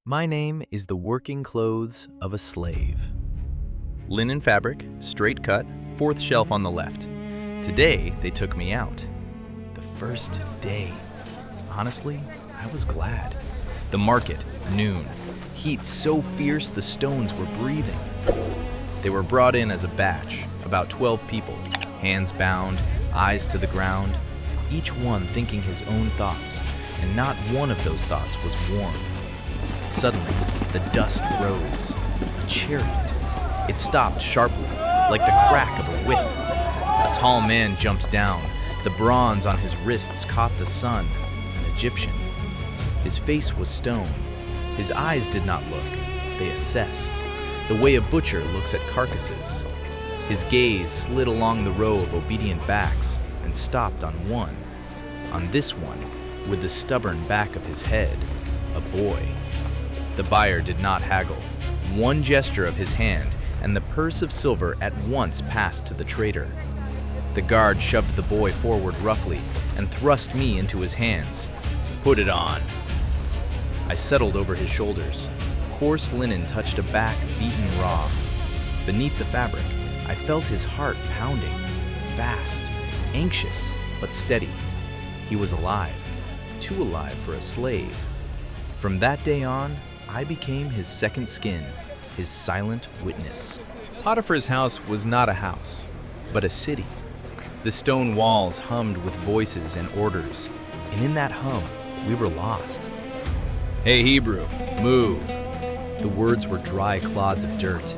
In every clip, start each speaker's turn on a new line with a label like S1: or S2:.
S1: My name is the working clothes of a slave. Linen fabric, straight cut, fourth shelf on the left. Today, they took me out. The first day. Honestly, I was glad. The market, noon. Heat so fierce the stones were breathing. They were brought in as a batch, about 12 people, hands bound, eyes to the ground, each one thinking his own thoughts, and not one of those thoughts was warm. Suddenly, the dust rose. A chariot. It stopped sharply, like the crack of a whip. A tall man jumped down. The bronze on his wrists caught the sun, an Egyptian. His face was stone. His eyes did not look, they assessed, the way a butcher looks at carcasses. His gaze slid along the row of obedient backs and stopped on one. On this one, with the stubborn back of his head, a boy. The buyer did not haggle. One gesture of his hand, and the purse of silver at once passed to the trader. The guard shoved the boy forward roughly and thrust me into his hands. "Put it on." I settled over his shoulders. Coarse linen touched a back beaten raw. Beneath the fabric, I felt his heart pounding, fast, anxious, but steady. He was alive, too alive for a slave. From that day on, I became his second skin, his silent witness. Potiphar's house was not a house, but a city. The stone walls hummed with voices and orders, and in that hum, we were lost. "Hey, Hebrew, move." The words were dry clods of dirt.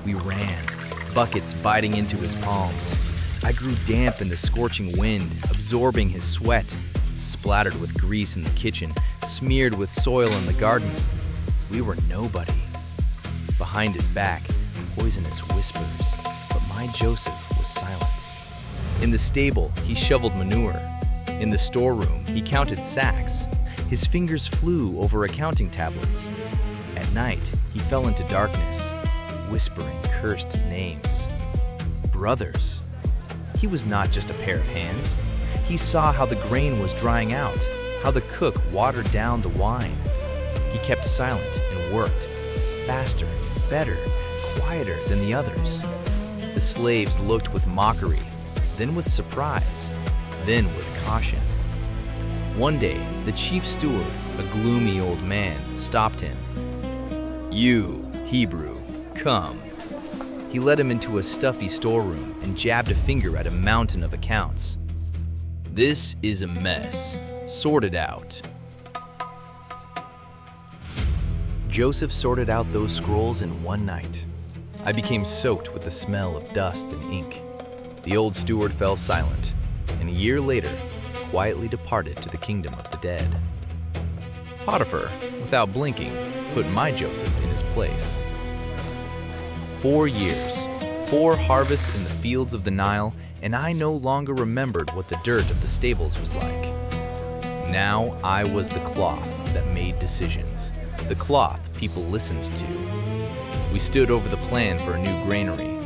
S1: We ran, buckets biting into his palms. I grew damp in the scorching wind, absorbing his sweat, splattered with grease in the kitchen, smeared with soil in the garden. We were nobody. Behind his back, poisonous whispers, but my Joseph was silent. In the stable, he shoveled manure. In the storeroom, he counted sacks. His fingers flew over accounting tablets. At night, he fell into darkness, whispering cursed names. Brothers. He was not just a pair of hands. He saw how the grain was drying out, how the cook watered down the wine. He kept silent and worked, faster, better, quieter than the others. The slaves looked with mockery, then with surprise, then with caution. One day, the chief steward, a gloomy old man, stopped him. "You, Hebrew, come." He led him into a stuffy storeroom and jabbed a finger at a mountain of accounts. "This is a mess. Sort it out." Joseph sorted out those scrolls in one night. I became soaked with the smell of dust and ink. The old steward fell silent, and a year later, quietly departed to the kingdom of the dead. Potiphar, without blinking, put my Joseph in his place. 4 years, 4 harvests in the fields of the Nile, and I no longer remembered what the dirt of the stables was like. Now I was the cloth that made decisions, the cloth people listened to. We stood over the plan for a new granary.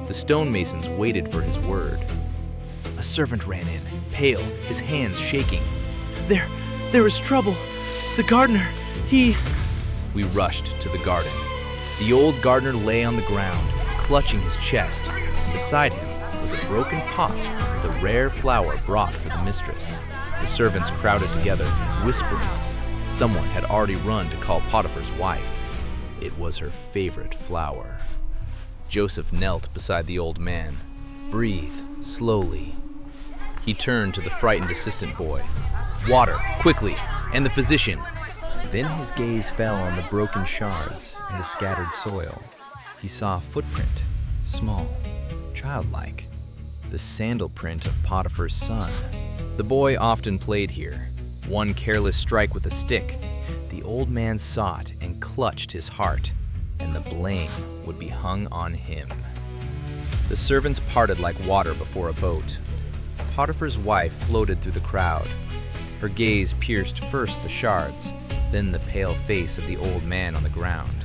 S1: The stonemasons waited for his word. A servant ran in, pale, his hands shaking. There is trouble. The gardener, he..." We rushed to the garden. The old gardener lay on the ground, clutching his chest. Beside him was a broken pot with a rare flower brought for the mistress. The servants crowded together, whispering. Someone had already run to call Potiphar's wife. It was her favorite flower. Joseph knelt beside the old man. "Breathe, slowly." He turned to the frightened assistant boy. "Water, quickly, and the physician." Then his gaze fell on the broken shards and the scattered soil. He saw a footprint, small, childlike, the sandal print of Potiphar's son. The boy often played here. One careless strike with a stick, the old man saw it and clutched his heart, and the blame would be hung on him. The servants parted like water before a boat. Potiphar's wife floated through the crowd. Her gaze pierced first the shards, then the pale face of the old man on the ground.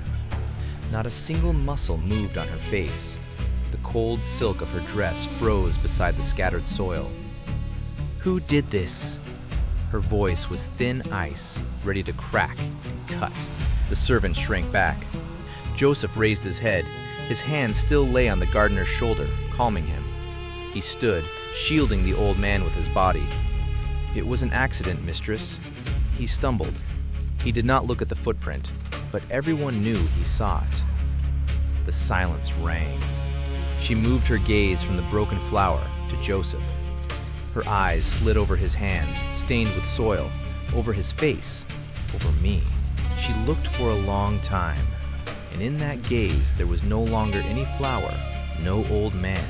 S1: Not a single muscle moved on her face. The cold silk of her dress froze beside the scattered soil. "Who did this?" Her voice was thin ice, ready to crack and cut. The servant shrank back. Joseph raised his head. His hand still lay on the gardener's shoulder, calming him. He stood, shielding the old man with his body. "It was an accident, mistress." He stumbled. He did not look at the footprint, but everyone knew he saw it. The silence rang. She moved her gaze from the broken flower to Joseph. Her eyes slid over his hands, stained with soil, over his face, over me. She looked for a long time, and in that gaze there was no longer any flower, no old man,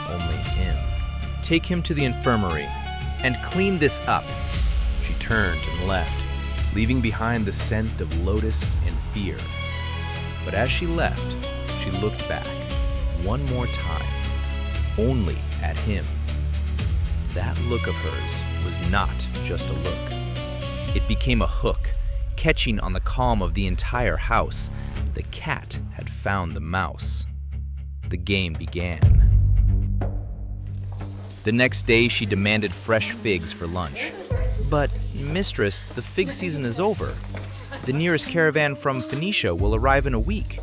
S1: only him. "Take him to the infirmary and clean this up." She turned and left, leaving behind the scent of lotus and fear. But as she left, she looked back, one more time, only at him. That look of hers was not just a look. It became a hook, catching on the calm of the entire house. The cat had found the mouse. The game began. The next day, she demanded fresh figs for lunch. "But, mistress, the fig season is over. The nearest caravan from Phoenicia will arrive in a week."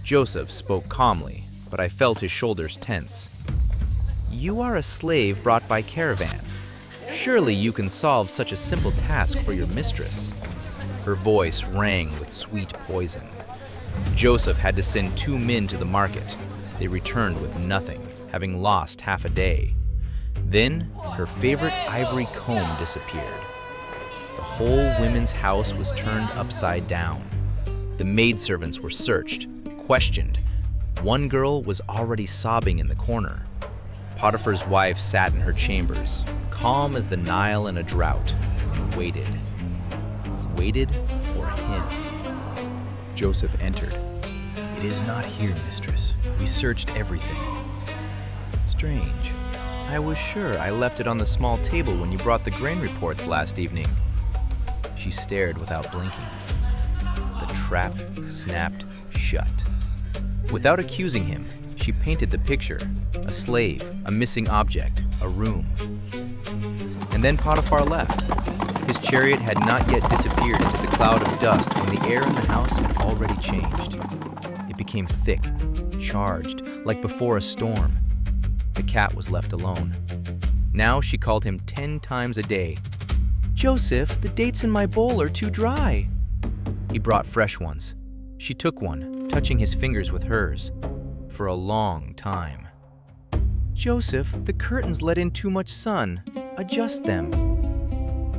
S1: Joseph spoke calmly, but I felt his shoulders tense. "You are a slave brought by caravan. Surely you can solve such a simple task for your mistress." Her voice rang with sweet poison. Joseph had to send 2 men to the market. They returned with nothing, having lost half a day. Then, her favorite ivory comb disappeared. The whole women's house was turned upside down. The maidservants were searched, questioned. One girl was already sobbing in the corner. Potiphar's wife sat in her chambers, calm as the Nile in a drought, and waited. Waited for him.
S2: Joseph entered. "It is not here, mistress. We searched everything."
S1: "Strange. I was sure I left it on the small table when you brought the grain reports last evening." She stared without blinking. The trap snapped shut. Without accusing him, she painted the picture: a slave, a missing object, a room. And then Potiphar left. His chariot had not yet disappeared into the cloud of dust when the air in the house had already changed. It became thick, charged, like before a storm. The cat was left alone. Now she called him 10 times a day. "Joseph, the dates in my bowl are too dry." He brought fresh ones. She took one, touching his fingers with hers, for a long time. "Joseph, the curtains let in too much sun. Adjust them."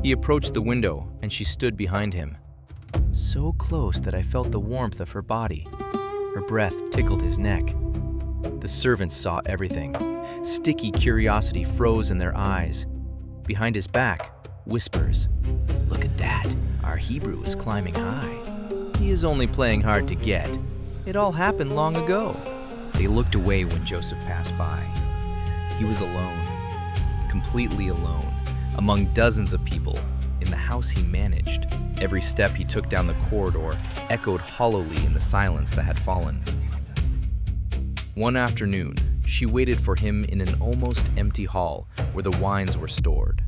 S1: He approached the window, and she stood behind him, so close that I felt the warmth of her body. Her breath tickled his neck. The servants saw everything. Sticky curiosity froze in their eyes. Behind his back, whispers. "Look at that. Our Hebrew is climbing high. He is only playing hard to get. It all happened long ago." They looked away when Joseph passed by. He was alone, completely alone, among dozens of people in the house he managed. Every step he took down the corridor echoed hollowly in the silence that had fallen. One afternoon, she waited for him in an almost empty hall where the wines were stored.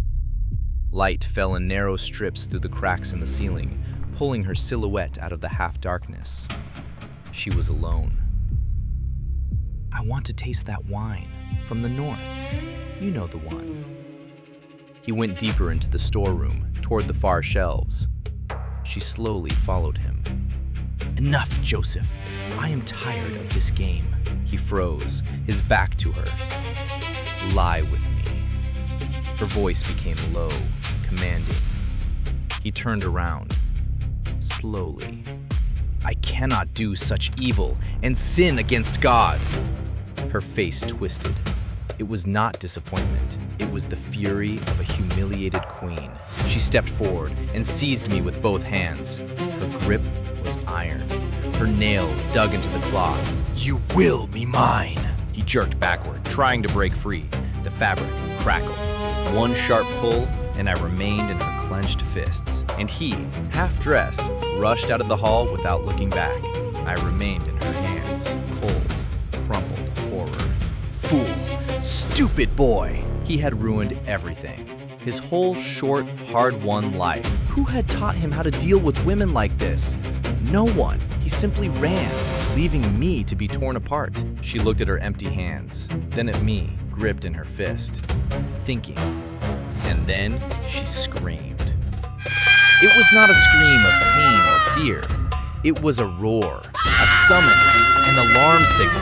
S1: Light fell in narrow strips through the cracks in the ceiling, pulling her silhouette out of the half-darkness. She was alone. "I want to taste that wine from the north. You know the one." He went deeper into the storeroom, toward the far shelves. She slowly followed him. "Enough, Joseph. I am tired of this game." He froze, his back to her. "Lie with me." Her voice became low, commanding. He turned around, slowly. "I cannot do such evil and sin against God." Her face twisted. It was not disappointment. It was the fury of a humiliated queen. She stepped forward and seized me with both hands. Her grip was iron. Her nails dug into the cloth. "You will be mine!" He jerked backward, trying to break free. The fabric crackled. One sharp pull, and I remained in her clenched fists. And he, half-dressed, rushed out of the hall without looking back. I remained in her hands, cold, crumpled horror. Fool! Stupid boy! He had ruined everything. His whole short, hard-won life. Who had taught him how to deal with women like this? No one. He simply ran, leaving me to be torn apart. She looked at her empty hands, then at me, gripped in her fist, thinking. And then she screamed. It was not a scream of pain or fear. It was a roar, a summons, an alarm signal,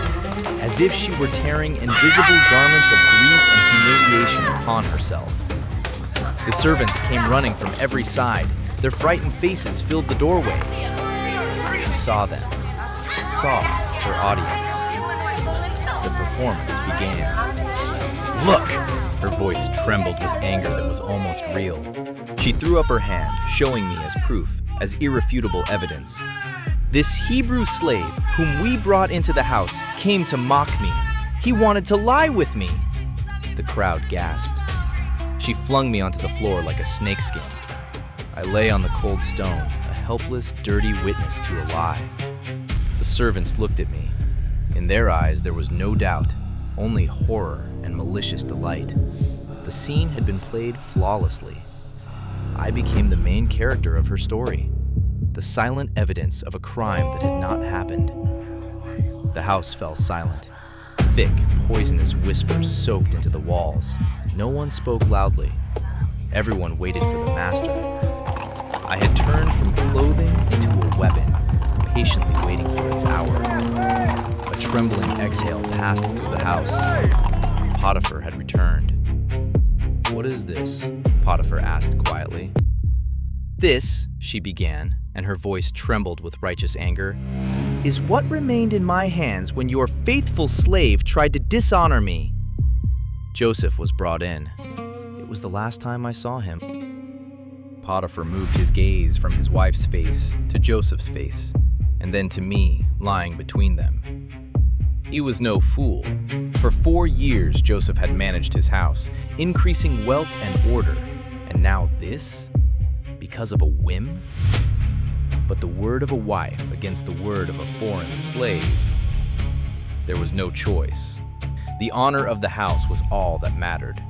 S1: as if she were tearing invisible garments of grief and humiliation upon herself. The servants came running from every side. Their frightened faces filled the doorway. She saw them, saw her audience. The performance began. Look! Her voice trembled with anger that was almost real. She threw up her hand, showing me as proof, as irrefutable evidence. This Hebrew slave, whom we brought into the house, came to mock me. He wanted to lie with me. The crowd gasped. She flung me onto the floor like a snakeskin. I lay on the cold stone, a helpless, dirty witness to a lie. The servants looked at me. In their eyes, there was no doubt, only horror and malicious delight. The scene had been played flawlessly. I became the main character of her story, the silent evidence of a crime that had not happened. The house fell silent. Thick, poisonous whispers soaked into the walls. No one spoke loudly. Everyone waited for the master. I had turned from clothing into a weapon, patiently waiting for its hour. A trembling exhale passed through the house. Potiphar had returned. "What is this?" Potiphar asked quietly. "This," she began, and her voice trembled with righteous anger, "is what remained in my hands when your faithful slave tried to dishonor me." Joseph was brought in. It was the last time I saw him. Potiphar moved his gaze from his wife's face to Joseph's face, and then to me, lying between them. He was no fool. For 4 years, Joseph had managed his house, increasing wealth and order. And now this? Because of a whim? But the word of a wife against the word of a foreign slave. There was no choice. The honor of the house was all that mattered.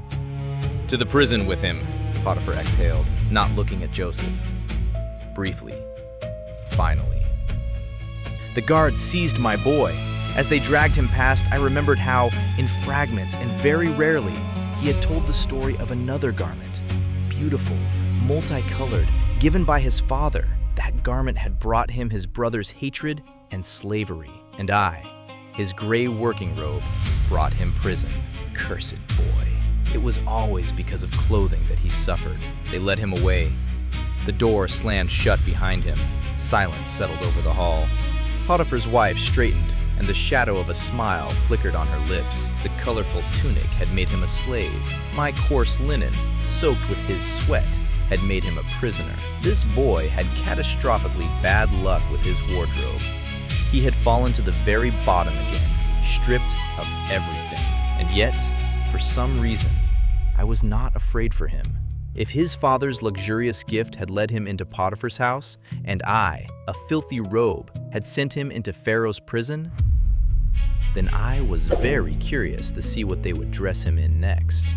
S1: "To the prison with him," Potiphar exhaled, not looking at Joseph. Briefly. Finally. The guards seized my boy. As they dragged him past, I remembered how, in fragments and very rarely, he had told the story of another garment. Beautiful, multicolored, given by his father. That garment had brought him his brother's hatred and slavery. And I, his gray working robe, brought him prison. Cursed boy. It was always because of clothing that he suffered. They led him away. The door slammed shut behind him. Silence settled over the hall. Potiphar's wife straightened, and the shadow of a smile flickered on her lips. The colorful tunic had made him a slave. My coarse linen, soaked with his sweat, had made him a prisoner. This boy had catastrophically bad luck with his wardrobe. He had fallen to the very bottom again, stripped of everything. And yet, for some reason, I was not afraid for him. If his father's luxurious gift had led him into Potiphar's house, and I, a filthy robe, had sent him into Pharaoh's prison, then I was very curious to see what they would dress him in next.